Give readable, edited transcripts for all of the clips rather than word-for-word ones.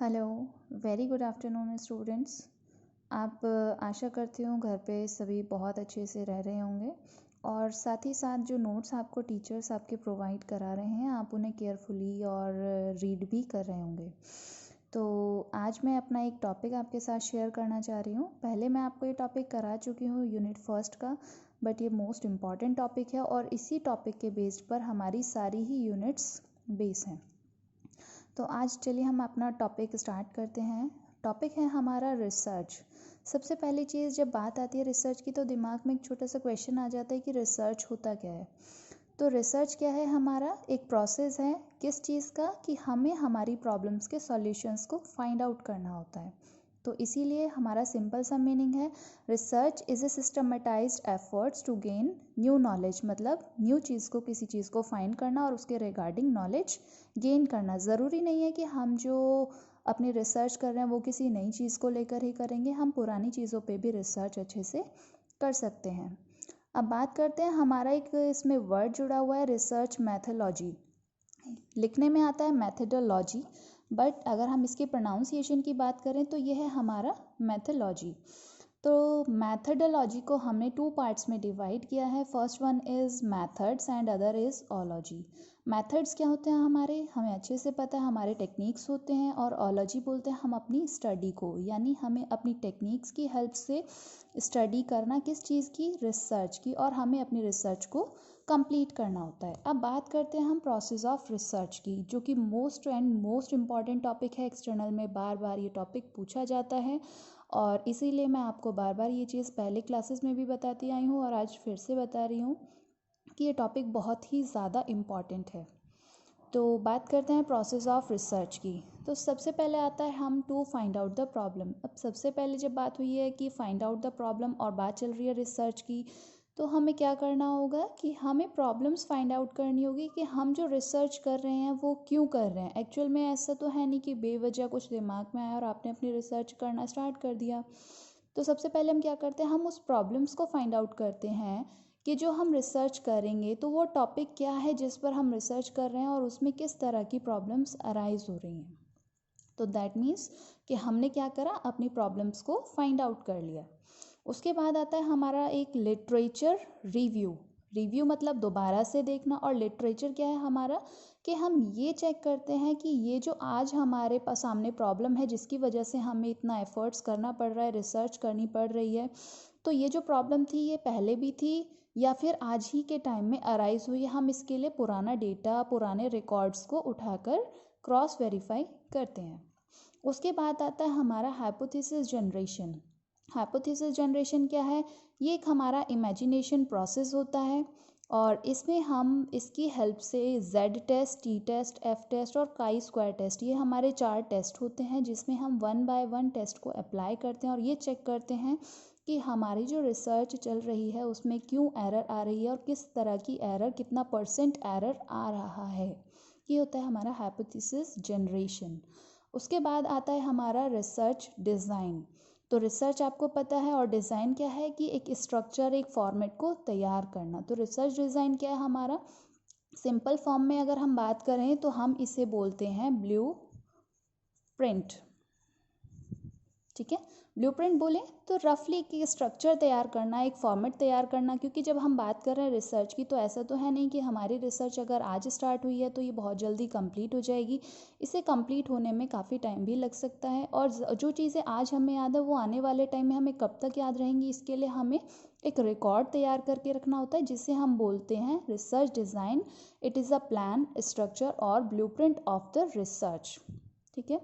Hello, very good afternoon students. आप आशा करती हूँ घर पे सभी बहुत अच्छे से रह रहे होंगे और साथ ही साथ जो नोट्स आपको टीचर्स आपके प्रोवाइड करा रहे हैं आप उन्हें केयरफुली और रीड भी कर रहे होंगे। तो आज मैं अपना एक टॉपिक आपके साथ शेयर करना चाह रही हूँ। पहले मैं आपको ये टॉपिक करा चुकी हूँ यूनिट फर्स्ट का, बट ये मोस्ट इम्पॉर्टेंट टॉपिक है और इसी टॉपिक के बेस्ड पर हमारी सारी ही यूनिट्स बेस हैं। तो आज चलिए हम अपना टॉपिक स्टार्ट करते हैं। टॉपिक है हमारा रिसर्च। सबसे पहली चीज़ जब बात आती है रिसर्च की तो दिमाग में एक छोटा सा क्वेश्चन आ जाता है कि रिसर्च होता क्या है। तो रिसर्च क्या है, हमारा एक प्रोसेस है किस चीज़ का, कि हमें हमारी प्रॉब्लम्स के सॉल्यूशंस को फाइंड आउट करना होता है। तो इसीलिए हमारा सिंपल सा मीनिंग है research is a systematised efforts to gain new knowledge. मतलब न्यू चीज़ को, किसी चीज़ को फाइंड करना और उसके रिगार्डिंग नॉलेज गेन करना। ज़रूरी नहीं है कि हम जो अपनी रिसर्च कर रहे हैं वो किसी नई चीज़ को लेकर ही करेंगे, हम पुरानी चीज़ों पे भी रिसर्च अच्छे से कर सकते हैं। अब बात करते हैं, हमारा एक इसमें वर्ड जुड़ा हुआ है रिसर्च मैथोलॉजी। लिखने में आता है मैथडोलॉजी, बट अगर हम इसकी प्रोनाउंसिएशन की बात करें तो यह है हमारा मैथोलॉजी। तो मैथडोलॉजी को हमने 2 पार्ट्स में डिवाइड किया है। First one is methods and other is ology. Methods क्या होते हैं हमें अच्छे से पता है, हमारे टेक्निक्स होते हैं, और ओलॉजी बोलते हैं हम अपनी स्टडी को, यानी हमें अपनी टेक्निक्स की हेल्प से स्टडी करना, किस चीज़ की, रिसर्च की, और हमें अपनी रिसर्च को कंप्लीट करना होता है। अब बात करते हैं हम प्रोसेस ऑफ रिसर्च की, जो कि मोस्ट इम्पॉर्टेंट टॉपिक है। एक्सटर्नल में बार बार ये टॉपिक पूछा जाता है और इसीलिए मैं आपको बार बार ये चीज़ पहले क्लासेस में भी बताती आई हूँ और आज फिर से बता रही हूँ कि ये टॉपिक बहुत ही ज़्यादा इम्पॉर्टेंट है। तो बात करते हैं प्रोसेस ऑफ रिसर्च की। तो सबसे पहले आता है हम to find out the problem. अब सबसे पहले जब बात हुई है कि फाइंड आउट द प्रॉब्लम और बात चल रही है रिसर्च की, तो हमें क्या करना होगा कि हमें प्रॉब्लम्स फाइंड आउट करनी होगी कि हम जो रिसर्च कर रहे हैं वो क्यों कर रहे हैं। एक्चुअल में ऐसा तो है नहीं कि बेवजह कुछ दिमाग में आया और आपने अपनी रिसर्च करना स्टार्ट कर दिया। तो सबसे पहले हम क्या करते हैं, हम उस प्रॉब्लम्स को फाइंड आउट करते हैं कि जो हम रिसर्च करेंगे तो वो टॉपिक क्या है जिस पर हम रिसर्च कर रहे हैं और उसमें किस तरह की प्रॉब्लम्स अराइज हो रही हैं। तो दैट मीन्स कि हमने क्या करा, अपनी प्रॉब्लम्स को फाइंड आउट कर लिया। उसके बाद आता है हमारा एक लिटरेचर रिव्यू। रिव्यू मतलब दोबारा से देखना, और लिटरेचर क्या है हमारा, कि हम ये चेक करते हैं कि ये जो आज हमारे पास सामने प्रॉब्लम है जिसकी वजह से हमें इतना एफर्ट्स करना पड़ रहा है, रिसर्च करनी पड़ रही है, तो ये जो प्रॉब्लम थी ये पहले भी थी या फिर आज ही के टाइम में अराइज हुई है। हम इसके लिए पुराना डेटा, पुराने रिकॉर्ड्स को उठाकर क्रॉस वेरीफाई करते हैं। उसके बाद आता है हमारा हाइपोथेसिस जनरेशन। हाइपोथेसिस जनरेशन क्या है, ये एक हमारा इमेजिनेशन प्रोसेस होता है और इसमें हम इसकी हेल्प से Z test, T test, F test और काई स्क्वायर टेस्ट, ये हमारे 4 टेस्ट होते हैं जिसमें हम 1 बाय 1 टेस्ट को अप्लाई करते हैं और ये चेक करते हैं कि हमारी जो रिसर्च चल रही है उसमें क्यों एरर आ रही है और किस तरह की एरर, कितना परसेंट एरर आ रहा है। ये होता है हमारा हाइपोथेसिस जनरेशन। उसके बाद आता है हमारा रिसर्च डिज़ाइन। तो रिसर्च आपको पता है, और डिज़ाइन क्या है कि एक स्ट्रक्चर, एक फॉर्मेट को तैयार करना। तो रिसर्च डिज़ाइन क्या है हमारा, सिंपल फॉर्म में अगर हम बात करें तो हम इसे बोलते हैं ब्लू प्रिंट। ठीक है, ब्लूप्रिंट बोलें तो रफली एक स्ट्रक्चर तैयार करना, एक फॉर्मेट तैयार करना। क्योंकि जब हम बात कर रहे हैं रिसर्च की तो ऐसा तो है नहीं कि हमारी रिसर्च अगर आज स्टार्ट हुई है तो ये बहुत जल्दी कंप्लीट हो जाएगी। इसे कंप्लीट होने में काफ़ी टाइम भी लग सकता है, और जो चीज़ें आज हमें याद है वो आने वाले टाइम में हमें कब तक याद रहेंगी, इसके लिए हमें एक रिकॉर्ड तैयार करके रखना होता है जिसे हम बोलते हैं research design. It is a plan, structure और ब्लूप्रिंट ऑफ द रिसर्च। ठीक है,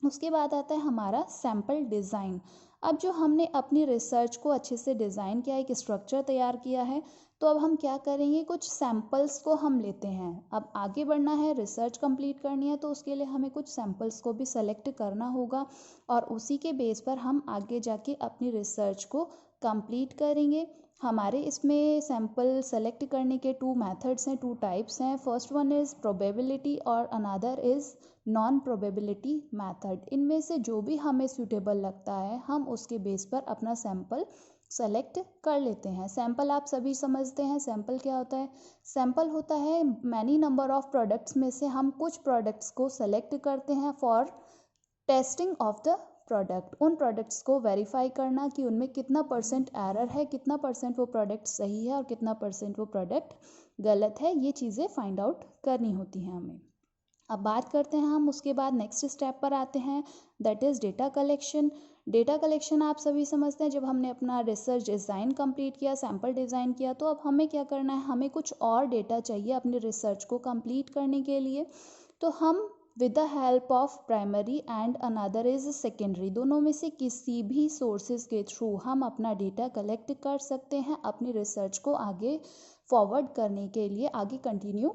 उसके बाद आता है हमारा सैम्पल डिज़ाइन। अब जो हमने अपनी रिसर्च को अच्छे से डिज़ाइन किया, एक स्ट्रक्चर तैयार किया है, तो अब हम क्या करेंगे, कुछ सैम्पल्स को हम लेते हैं। अब आगे बढ़ना है, रिसर्च कंप्लीट करनी है, तो उसके लिए हमें कुछ सैम्पल्स को भी सेलेक्ट करना होगा और उसी के बेस पर हम आगे जाके अपनी रिसर्च को कंप्लीट करेंगे। हमारे इसमें सैम्पल सेलेक्ट करने के 2 मेथड्स हैं, 2 टाइप्स हैं। फर्स्ट वन इज़ प्रोबेबिलिटी और another is non probability method. इनमें से जो भी हमें सूटेबल लगता है हम उसके बेस पर अपना सैम्पल सेलेक्ट कर लेते हैं। सैम्पल आप सभी समझते हैं, सैम्पल क्या होता है, सैम्पल होता है मैनी नंबर ऑफ प्रोडक्ट्स में से हम कुछ प्रोडक्ट्स को सेलेक्ट करते हैं for testing of the product, उन प्रोडक्ट्स को वेरीफाई करना कि उनमें कितना परसेंट एरर है, कितना परसेंट वो प्रोडक्ट सही है और कितना परसेंट वो प्रोडक्ट गलत है, ये चीज़ें फाइंड आउट करनी होती हैं हमें। अब बात करते हैं हम उसके बाद नेक्स्ट स्टेप पर आते हैं, that is data collection. Data collection आप सभी समझते हैं, जब हमने अपना रिसर्च डिज़ाइन कंप्लीट किया, सैम्पल डिज़ाइन किया, तो अब हमें क्या करना है, हमें कुछ और डेटा चाहिए अपने रिसर्च को कंप्लीट करने के लिए। तो हम with the help of primary and another is secondary, दोनों में से किसी भी सोर्सेज के थ्रू हम अपना डेटा कलेक्ट कर सकते हैं अपनी रिसर्च को आगे फॉरवर्ड करने के लिए, आगे कंटिन्यू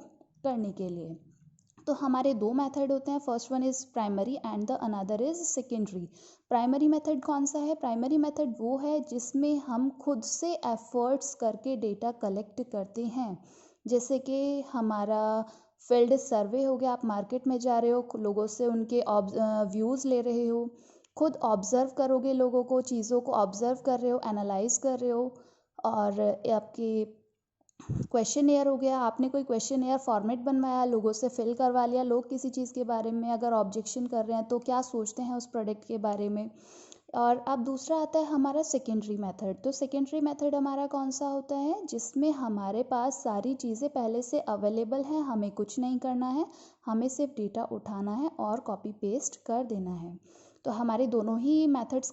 करने के लिए। तो हमारे दो मेथड होते हैं, first one is primary and the another is secondary. Primary method कौन सा है? प्राइमरी मेथड वो है जिसमें हम खुद से एफर्ट्स करके डेटा कलेक्ट करते हैं। जैसे कि हमारा फील्ड सर्वे हो गया, आप मार्केट में जा रहे हो, लोगों से उनके व्यूज़ ले रहे हो, खुद ऑब्ज़र्व करोगे, लोगों को, चीज़ों को ऑब्ज़र्व कर रहे हो, एनालाइज कर रहे हो। और आपकी क्वेश्चन एयर हो गया, आपने कोई क्वेश्चन एयर फॉर्मेट बनवाया, लोगों से फिल करवा लिया, लोग किसी चीज़ के बारे में अगर ऑब्जेक्शन कर रहे हैं तो क्या सोचते हैं उस प्रोडक्ट के बारे में। और अब दूसरा आता है हमारा सेकेंडरी मेथड। तो सेकेंडरी मेथड हमारा कौन सा होता है? जिसमें हमारे पास सारी चीज़ें पहले से अवेलेबल हैं, हमें कुछ नहीं करना है, हमें सिर्फ डेटा उठाना है और कॉपी पेस्ट कर देना है। तो हमारे दोनों ही मेथड्स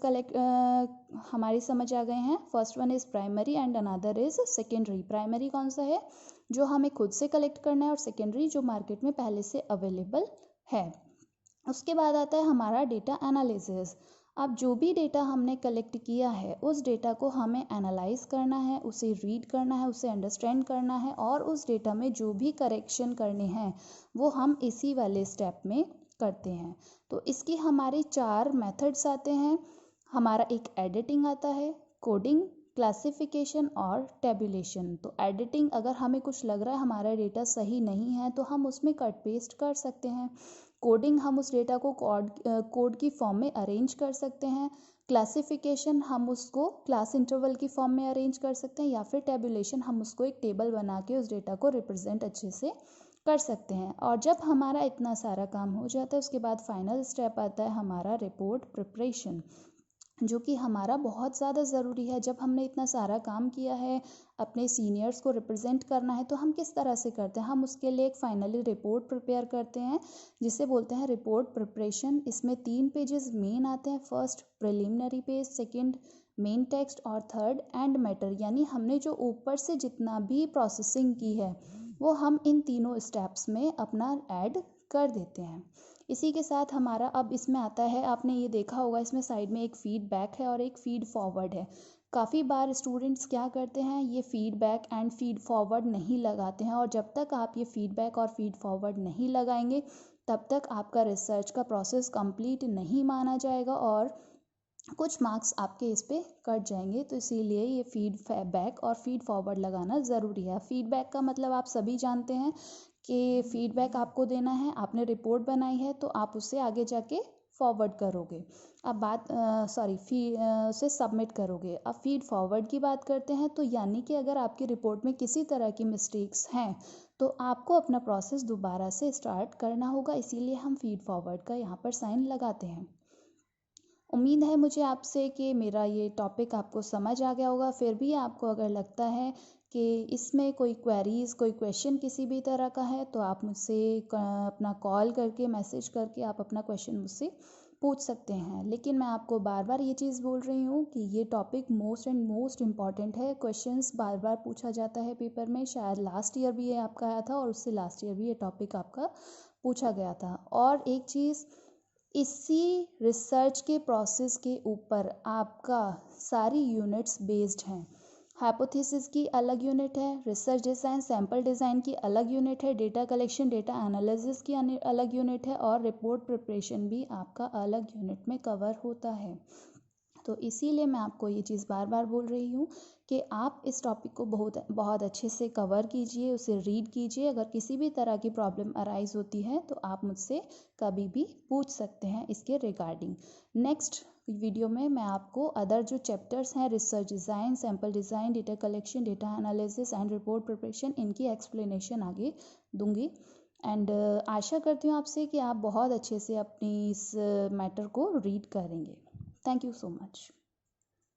हमारी समझ आ गए हैं। First one is primary and another is secondary. Primary कौन सा है? जो हमें खुद से कलेक्ट करना है, और सेकेंडरी जो मार्केट में पहले से अवेलेबल है। उसके बाद आता है हमारा डेटा एनालिसिस। अब जो भी डेटा हमने कलेक्ट किया है उस डेटा को हमें एनालाइज करना है, उसे रीड करना है, उसे अंडरस्टैंड करना है, और उस डेटा में जो भी करेक्शन करने हैं वो हम इसी वाले स्टेप में करते हैं। तो इसकी हमारे 4 मेथड्स आते हैं। हमारा एक एडिटिंग आता है, कोडिंग, क्लासिफिकेशन और टेबुलेशन। तो एडिटिंग, अगर हमें कुछ लग रहा है हमारा डेटा सही नहीं है तो हम उसमें कट पेस्ट कर सकते हैं। कोडिंग, हम उस डेटा को कोड की फॉर्म में अरेंज कर सकते हैं। क्लासिफिकेशन, हम उसको क्लास इंटरवल की फॉर्म में अरेंज कर सकते हैं। या फिर टेबुलेशन, हम उसको एक टेबल बना के उस डेटा को रिप्रेजेंट अच्छे से कर सकते हैं। और जब हमारा इतना सारा काम हो जाता है उसके बाद फाइनल स्टेप आता है हमारा रिपोर्ट प्रिपरेशन, जो कि हमारा बहुत ज़्यादा ज़रूरी है। जब हमने इतना सारा काम किया है, अपने सीनियर्स को रिप्रेजेंट करना है, तो हम किस तरह से करते हैं? हम उसके लिए एक फाइनली रिपोर्ट प्रिपेयर करते हैं जिसे बोलते हैं रिपोर्ट प्रिपरेशन। इसमें 3 पेजेस मेन आते हैं, first preliminary page, second main text और थर्ड एंड मैटर। यानी हमने जो ऊपर से जितना भी प्रोसेसिंग की है वो हम इन तीनों स्टेप्स में अपना ऐड कर देते हैं। इसी के साथ हमारा अब इसमें आता है, आपने ये देखा होगा इसमें साइड में एक फीडबैक है और एक फीड फॉरवर्ड है। काफ़ी बार स्टूडेंट्स क्या करते हैं, ये फीडबैक एंड फीड फॉरवर्ड नहीं लगाते हैं, और जब तक आप ये फीडबैक और फीड फॉरवर्ड नहीं लगाएंगे तब तक आपका रिसर्च का प्रोसेस कंप्लीट नहीं माना जाएगा और कुछ मार्क्स आपके इस पे कट जाएंगे। तो इसीलिए ये फीडबैक और फीड फॉरवर्ड लगाना ज़रूरी है। फीडबैक का मतलब आप सभी जानते हैं कि फीडबैक आपको देना है, आपने रिपोर्ट बनाई है तो आप उससे आगे जाके फॉरवर्ड करोगे। अब बात उसे सबमिट करोगे। अब फीड फॉरवर्ड की बात करते हैं, तो यानी कि अगर आपकी रिपोर्ट में किसी तरह की मिस्टेक्स हैं तो आपको अपना प्रोसेस दोबारा से स्टार्ट करना होगा, इसीलिए हम फीड फॉरवर्ड का यहाँ पर साइन लगाते हैं। उम्मीद है मुझे आपसे कि मेरा ये टॉपिक आपको समझ आ गया होगा। फिर भी आपको अगर लगता है कि इसमें कोई क्वेरीज़, कोई क्वेश्चन किसी भी तरह का है तो आप मुझसे अपना कॉल करके, मैसेज करके आप अपना क्वेश्चन मुझसे पूछ सकते हैं। लेकिन मैं आपको बार बार ये चीज़ बोल रही हूँ कि ये टॉपिक मोस्ट इम्पॉर्टेंट है। क्वेश्चंस बार बार पूछा जाता है पेपर में, शायद लास्ट ईयर भी ये आपका आया था और उससे लास्ट ईयर भी ये टॉपिक आपका पूछा गया था। और एक चीज़, इसी रिसर्च के प्रोसेस के ऊपर आपका सारी यूनिट्स बेस्ड हैं। हाइपोथेसिस की अलग यूनिट है, रिसर्च डिज़ाइन, सैम्पल डिज़ाइन की अलग यूनिट है, डेटा कलेक्शन, डेटा एनालिसिस की अलग यूनिट है, और रिपोर्ट प्रिपरेशन भी आपका अलग यूनिट में कवर होता है। तो इसीलिए मैं आपको ये चीज़ बार बार बोल रही हूँ कि आप इस टॉपिक को बहुत अच्छे से कवर कीजिए, उसे रीड कीजिए। अगर किसी भी तरह की प्रॉब्लम अराइज होती है तो आप मुझसे कभी भी पूछ सकते हैं इसके रिगार्डिंग। नेक्स्ट वीडियो में मैं आपको अदर जो चैप्टर्स हैं, research design, sample design, data collection, data analysis and report preparation, इनकी एक्सप्लेनेशन आगे दूंगी। एंड आशा करती हूँ आपसे कि आप बहुत अच्छे से अपनी इस मैटर को रीड करेंगे। Thank you so much.